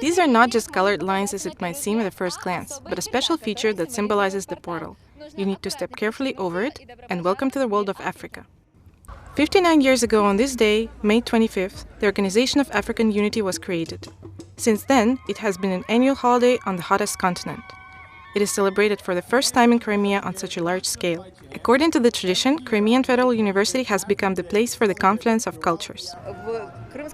These are not just colored lines as it might seem at a first glance, but a special feature that symbolizes the portal. You need to step carefully over it, and welcome to the world of Africa. 59 years ago on this day, May 25th, the Organization of African Unity was created. Since then, it has been an annual holiday on the hottest continent. It is celebrated for the first time in Crimea on such a large scale. According to the tradition, Crimean Federal University has become the place for the confluence of cultures.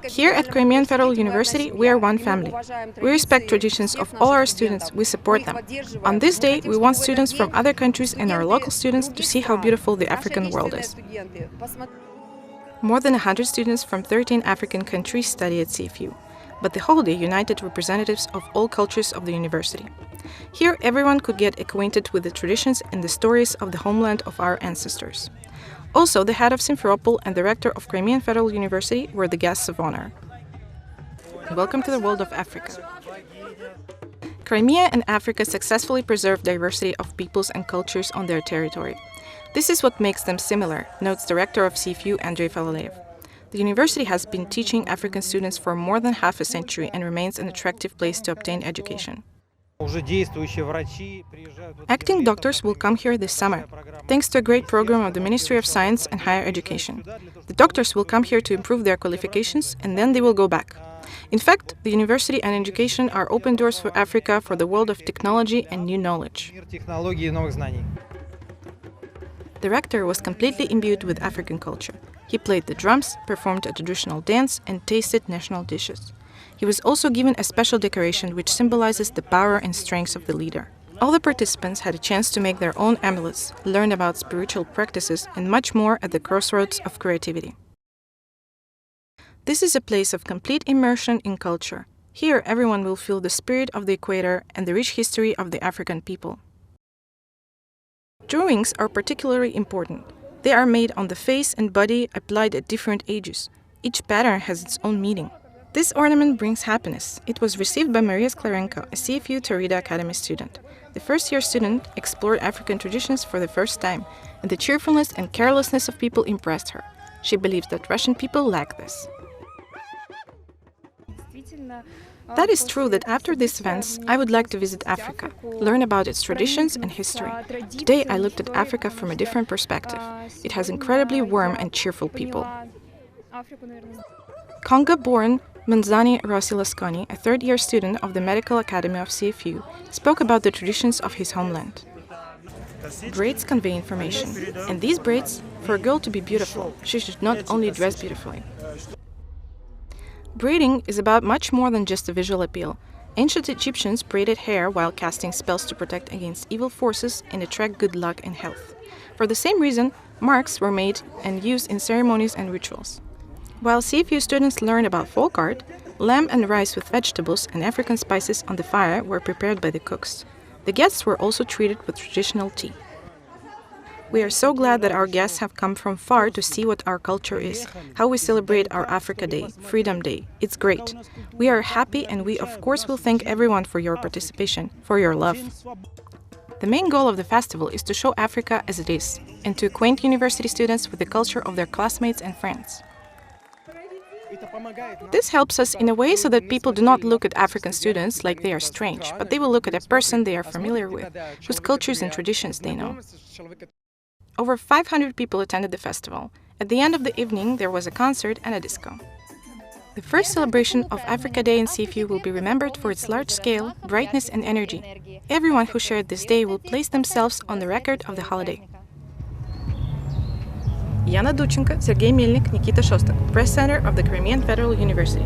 Here at Crimean Federal University, we are one family. We respect traditions of all our students, we support them. On this day, we want students from other countries and our local students to see how beautiful the African world is. More than 100 students from 13 African countries study at CFU, but the holiday united representatives of all cultures of the university. Here, everyone could get acquainted with the traditions and the stories of the homeland of our ancestors. Also, the head of Simferopol and the rector of Crimean Federal University were the guests of honor. Welcome to the world of Africa. Crimea and Africa successfully preserve diversity of peoples and cultures on their territory. This is what makes them similar, notes the rector of CFU, Andrei Falalev. The university has been teaching African students for more than half a century and remains an attractive place to obtain education. Acting doctors will come here this summer, thanks to a great program of the Ministry of Science and Higher Education. The doctors will come here to improve their qualifications and then they will go back. In fact, the university and education are open doors for Africa for the world of technology and new knowledge. The rector was completely imbued with African culture. He played the drums, performed a traditional dance, and tasted national dishes. He was also given a special decoration which symbolizes the power and strength of the leader. All the participants had a chance to make their own amulets, learn about spiritual practices, and much more at the crossroads of creativity. This is a place of complete immersion in culture. Here, everyone will feel the spirit of the equator and the rich history of the African people. Drawings are particularly important. They are made on the face and body applied at different ages. Each pattern has its own meaning. This ornament brings happiness. It was received by Maria Sklerenko, a CFU Taurida Academy student. The first-year student explored African traditions for the first time, and the cheerfulness and carelessness of people impressed her. She believes that Russian people lack this. That is true that after these events, I would like to visit Africa, learn about its traditions and history. Today I looked at Africa from a different perspective. It has incredibly warm and cheerful people. Congo-born Manzani Rosilaskoni, a third-year student of the Medical Academy of CFU, spoke about the traditions of his homeland. Braids convey information, and these braids, for a girl to be beautiful, she should not only dress beautifully. Braiding is about much more than just a visual appeal. Ancient Egyptians braided hair while casting spells to protect against evil forces and attract good luck and health. For the same reason, marks were made and used in ceremonies and rituals. While CFU students learned about folk art, lamb and rice with vegetables and African spices on the fire were prepared by the cooks. The guests were also treated with traditional tea. We are so glad that our guests have come from far to see what our culture is, how we celebrate our Africa Day, Freedom Day. It's great. We are happy and we of course will thank everyone for your participation, for your love. The main goal of the festival is to show Africa as it is, and to acquaint university students with the culture of their classmates and friends. This helps us in a way so that people do not look at African students like they are strange, but they will look at a person they are familiar with, whose cultures and traditions they know. Over 500 people attended the festival. At the end of the evening, there was a concert and a disco. The first celebration of Africa Day in CFU will be remembered for its large scale, brightness and energy. Everyone who shared this day will place themselves on the record of the holiday. Yana Duchenko, Sergei Melnik, Nikita Shostak, Press Center of the Crimean Federal University.